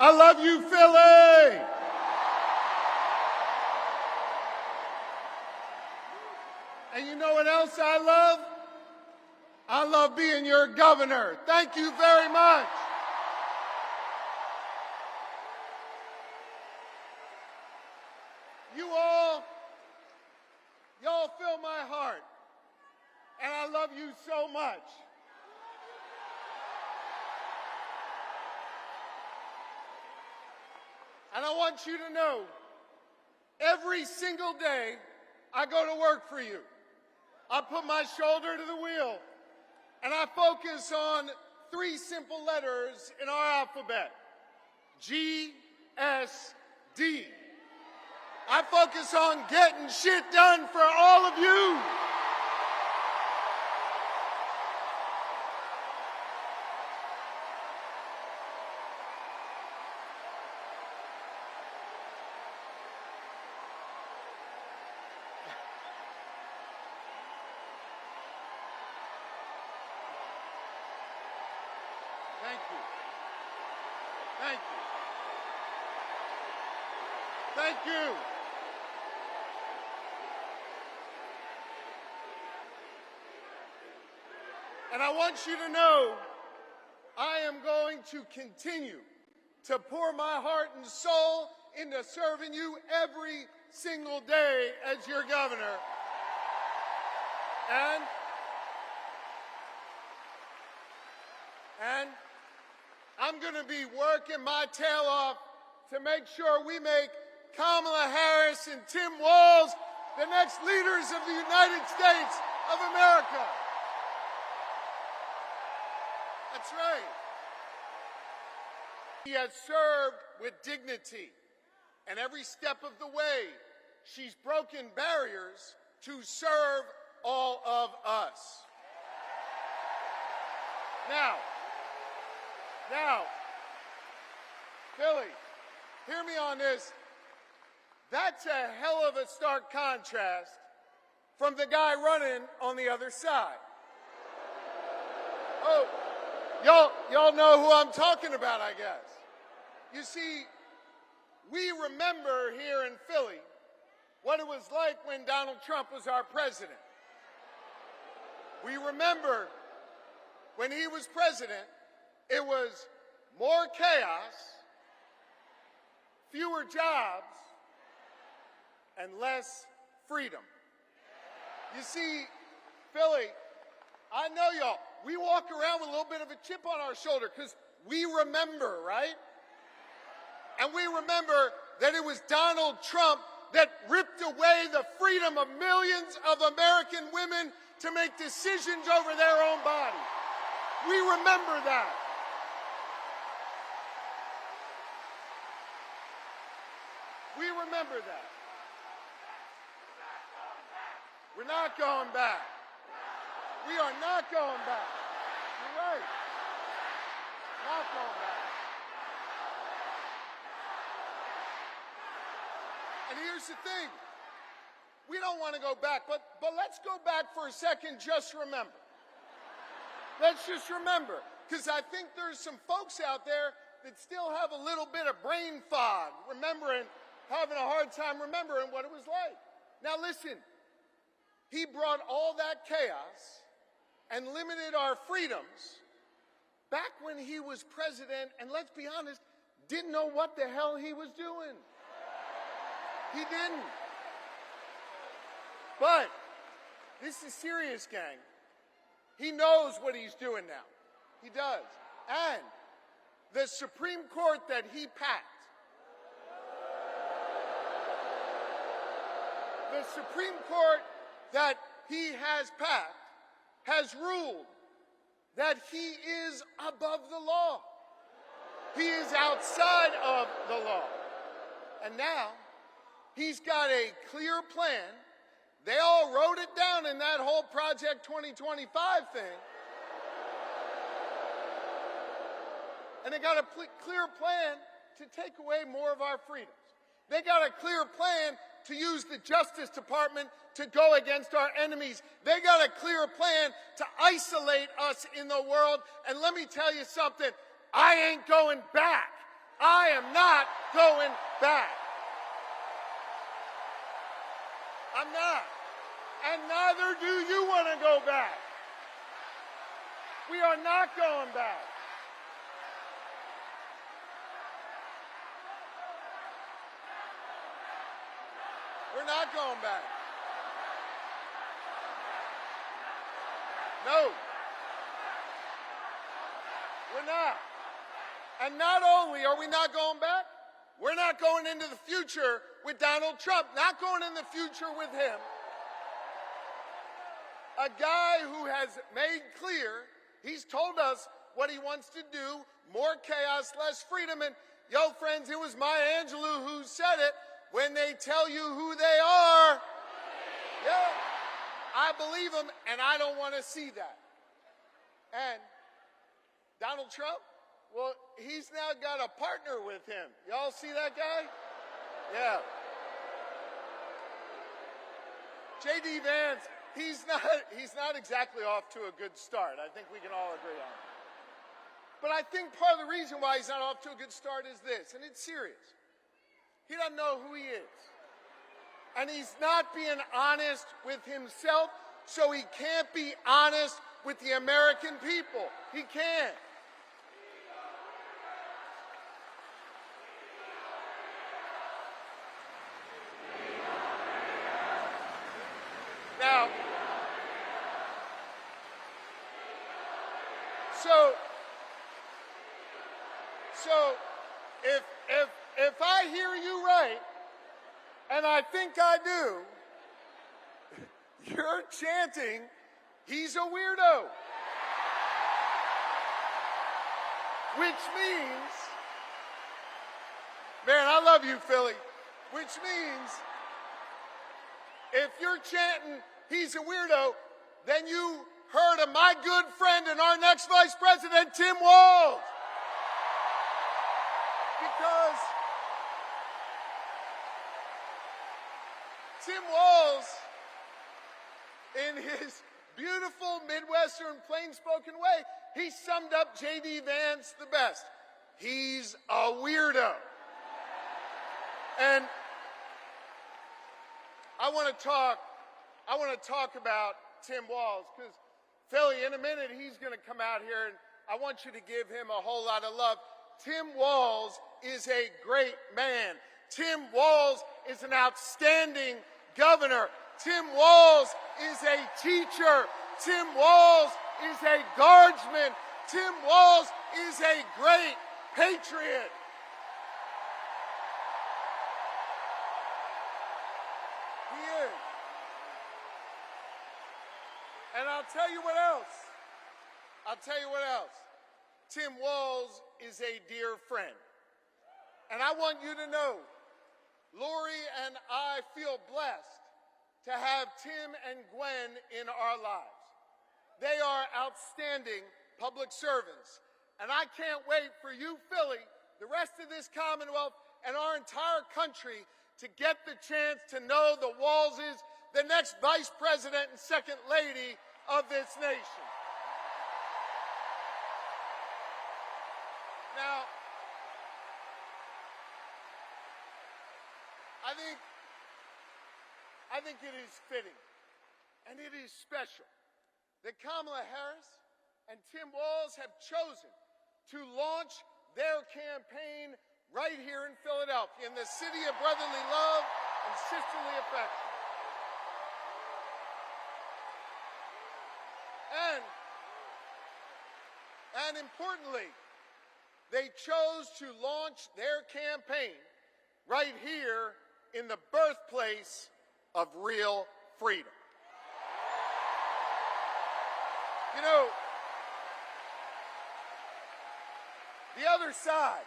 I love you, Philly. And you know what else I love? I love being your governor. Thank you very much. Y'all fill my heart. And I love you so much. And I want you to know, every single day, I go to work for you. I put my shoulder to the wheel, and I focus on 3 simple letters in our alphabet. GSD. I focus on getting shit done for all of you. Thank you. Thank you. Thank you. And I want you to know, I am going to continue to pour my heart and soul into serving you every single day as your governor. And I'm going to be working my tail off to make sure we make Kamala Harris and Tim WALZ the next leaders of the United States of America. That's right. She has served with dignity, and every step of the way, she's broken barriers to serve all of us. Now, Philly, hear me on this. That's a hell of a stark contrast from the guy running on the other side. Oh, y'all know who I'm talking about, I guess. You see, we remember here in Philly what it was like when Donald Trump was our president. We remember when he was president, it was more chaos, fewer jobs, and less freedom. You see, Philly, I know y'all, we walk around with a little bit of a chip on our shoulder because we remember, right? And we remember that it was Donald Trump that ripped away the freedom of millions of American women to make decisions over their own bodies. We remember that. We remember that. We're not going back. We are not going back. You're right. Not going back. And here's the thing. We don't want to go back, but let's go back for a second. Just remember. Let's just remember, because I think there's some folks out there that still have a little bit of brain fog, having a hard time remembering what it was like. Now listen, he brought all that chaos and limited our freedoms back when he was president, and let's be honest, didn't know what the hell he was doing. He didn't. But this is serious, gang. He knows what he's doing now. He does. And the Supreme Court that he packed, the Supreme Court that he has packed has ruled that he is above the law. He is outside of the law. And now he's got a clear plan. They all wrote it down in that whole Project 2025 thing. And they got a clear plan to take away more of our freedoms. They got a clear plan to use the Justice Department to go against our enemies. They got a clear plan to isolate us in the world. And let me tell you something, I ain't going back. I am not going back. I'm not. And neither do you want to go back. We are not going back. We're not going back. No. We're not. And not only are we not going back, we're not going into the future with Donald Trump, not going in the future with him. A guy who has made clear, he's told us what he wants to do, more chaos, less freedom. And yo, friends, it was Maya Angelou who said it, when they tell you who they are, yeah, I believe them, and I don't want to see that. And Donald Trump, well, he's now got a partner with him. Y'all see that guy? Yeah. J.D. Vance, he's not exactly off to a good start. I think we can all agree on it. But I think part of the reason why he's not off to a good start is this, and it's serious. He doesn't know who he is. And he's not being honest with himself, so he can't be honest with the American people. He can't. Now, so if I hear you right, and I think I do, you're chanting, he's a weirdo. Which means, man, I love you, Philly. Which means, if you're chanting, he's a weirdo, then you heard of my good friend and our next vice president, Tim Walz. Because Tim Walz, in his beautiful Midwestern plain-spoken way, he summed up J.D. Vance the best. He's a weirdo. And I want to talk about Tim Walz, because Philly, in a minute, he's going to come out here, and I want you to give him a whole lot of love. Tim Walz is a great man. Tim Walz is an outstanding governor. Tim Walz is a teacher. Tim Walz is a guardsman. Tim Walz is a great patriot. He is. And I'll tell you what else. Tim Walz is a dear friend. And I want you to know, Lori and I feel blessed to have Tim and Gwen in our lives. They are outstanding public servants. And I can't wait for you, Philly, the rest of this Commonwealth, and our entire country to get the chance to know the Walzes, the next vice president and second lady of this nation. Now, I think it is fitting, and it is special, that Kamala Harris and Tim Walz have chosen to launch their campaign right here in Philadelphia, in the city of brotherly love and sisterly affection. And importantly, they chose to launch their campaign right here in the birthplace of real freedom. You know, the other side,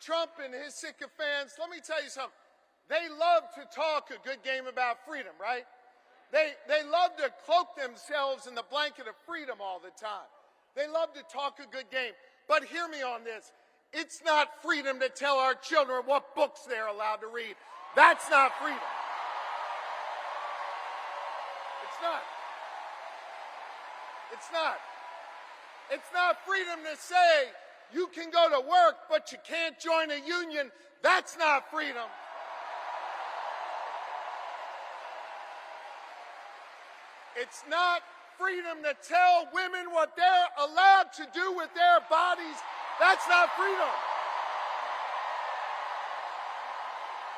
Trump and his sycophants, let me tell you something. They love to talk a good game about freedom, right? They love to cloak themselves in the blanket of freedom all the time. They love to talk a good game. But hear me on this. It's not freedom to tell our children what books they're allowed to read. That's not freedom. It's not. It's not. It's not freedom to say you can go to work, but you can't join a union. That's not freedom. It's not freedom to tell women what they're allowed to do with their bodies. That's not freedom.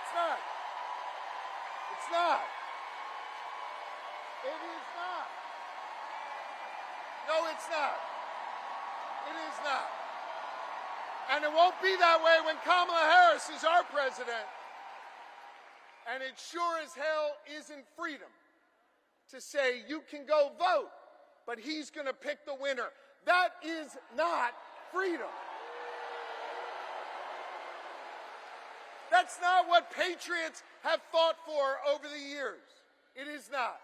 It's not. It's not. It is not. No, it's not. It is not. And it won't be that way when Kamala Harris is our president. And it sure as hell isn't freedom to say you can go vote, but he's going to pick the winner. That is not freedom. That's not what patriots have fought for over the years. It is not.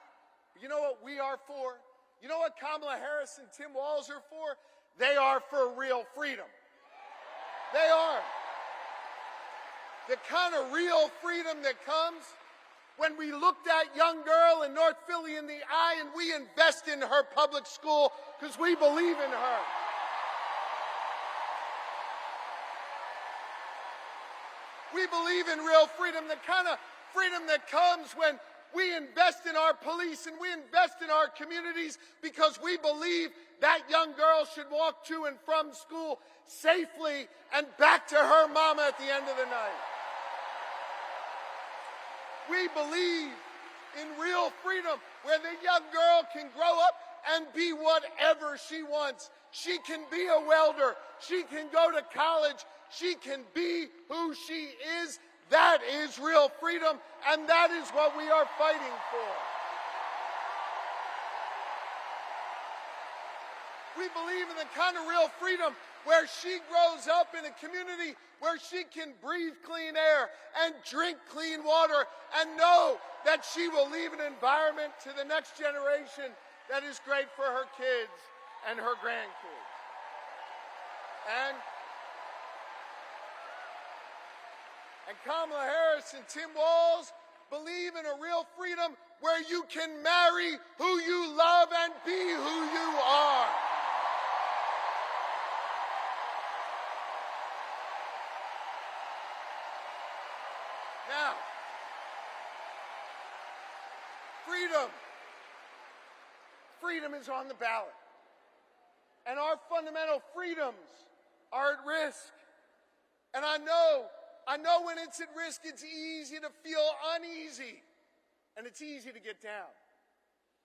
You know what we are for? You know what Kamala Harris and Tim Walz are for? They are for real freedom. They are. The kind of real freedom that comes when we look that young girl in North Philly in the eye and we invest in her public school because we believe in her. We believe in real freedom, the kind of freedom that comes when we invest in our police and we invest in our communities because we believe that young girl should walk to and from school safely and back to her mama at the end of the night. We believe in real freedom where the young girl can grow up and be whatever she wants. She can be a welder. She can go to college. She can be who she is. That is real freedom, and that is what we are fighting for. We believe in the kind of real freedom where she grows up in a community where she can breathe clean air and drink clean water and know that she will leave an environment to the next generation that is great for her kids and her grandkids. And Kamala Harris and Tim Walz believe in a real freedom where you can marry who you love and be who you are. Now, freedom is on the ballot. And our fundamental freedoms are at risk. And I know when it's at risk, it's easy to feel uneasy. And it's easy to get down.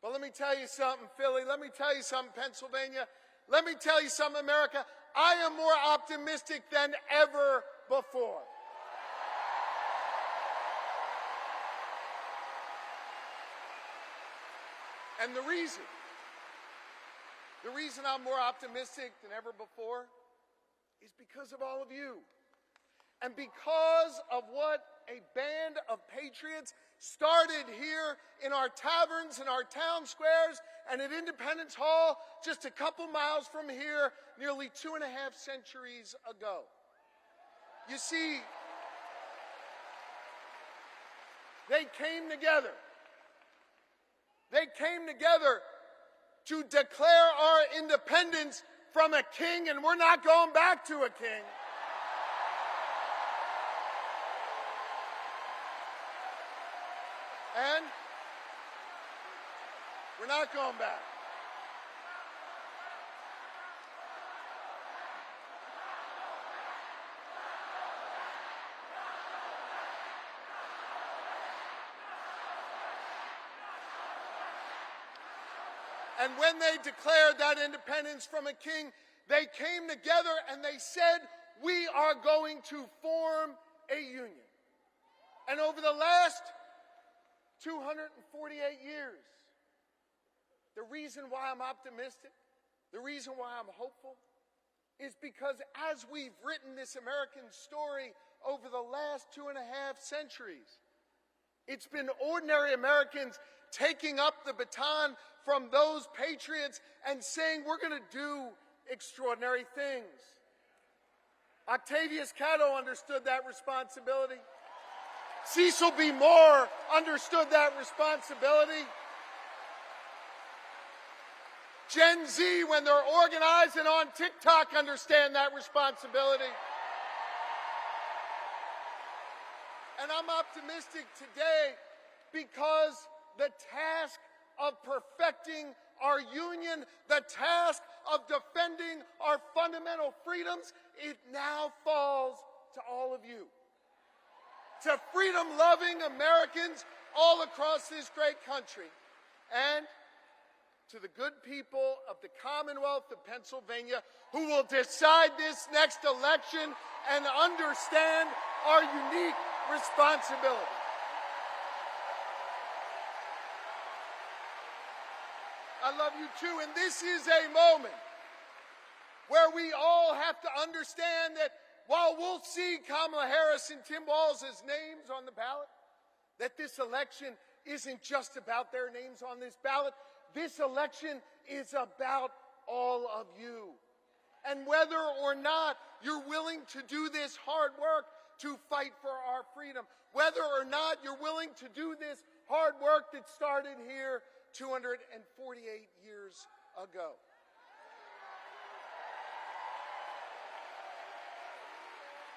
But let me tell you something, Philly. Let me tell you something, Pennsylvania. Let me tell you something, America. I am more optimistic than ever before. And the reason I'm more optimistic than ever before is because of all of you. And because of what a band of patriots started here in our taverns, in our town squares, and at Independence Hall, just a couple miles from here, nearly 2.5 centuries ago. You see, they came together. They came together to declare our independence from a king, and we're not going back to a king. And we're not going back. And when they declared that independence from a king, they came together and they said, we are going to form a union. And over the last 248 years, the reason why I'm optimistic, the reason why I'm hopeful, is because as we've written this American story over the last 2.5 centuries, it's been ordinary Americans taking up the baton from those patriots and saying, we're going to do extraordinary things. Octavius Catto understood that responsibility. Cecil B. Moore understood that responsibility. Gen Z, when they're organized and on TikTok, understand that responsibility. And I'm optimistic today because the task of perfecting our union, the task of defending our fundamental freedoms, it now falls to all of you. To freedom-loving Americans all across this great country. And to the good people of the Commonwealth of Pennsylvania who will decide this next election and understand our unique responsibility. I love you too, and this is a moment where we all have to understand that while we'll see Kamala Harris and Tim Walz's names on the ballot, that this election isn't just about their names on this ballot. This election is about all of you. And whether or not you're willing to do this hard work to fight for our freedom, whether or not you're willing to do this hard work that started here 248 years ago.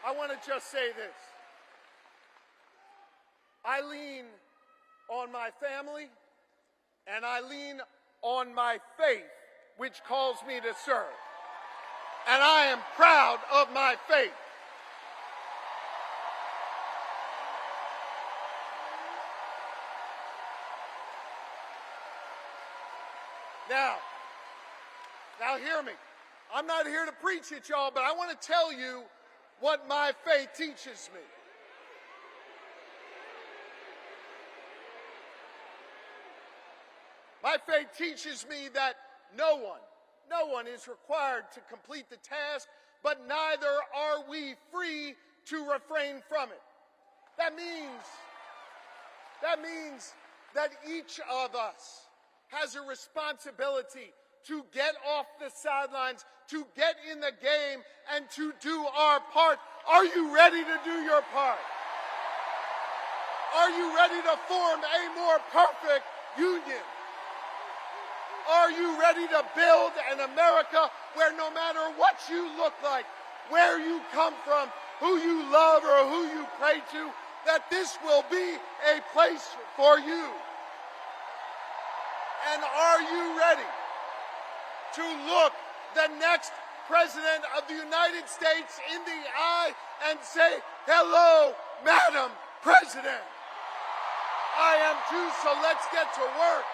I want to just say this. I lean on my family and I lean on my faith, which calls me to serve. And I am proud of my faith. Now hear me. I'm not here to preach at y'all, but I want to tell you what my faith teaches me. My faith teaches me that no one is required to complete the task, but neither are we free to refrain from it. That means that each of us has a responsibility to get off the sidelines, to get in the game, and to do our part. Are you ready to do your part? Are you ready to form a more perfect union? Are you ready to build an America where no matter what you look like, where you come from, who you love or who you pray to, that this will be a place for you? And are you ready to look the next President of the United States in the eye and say, "Hello, Madam President"? I am too, so let's get to work.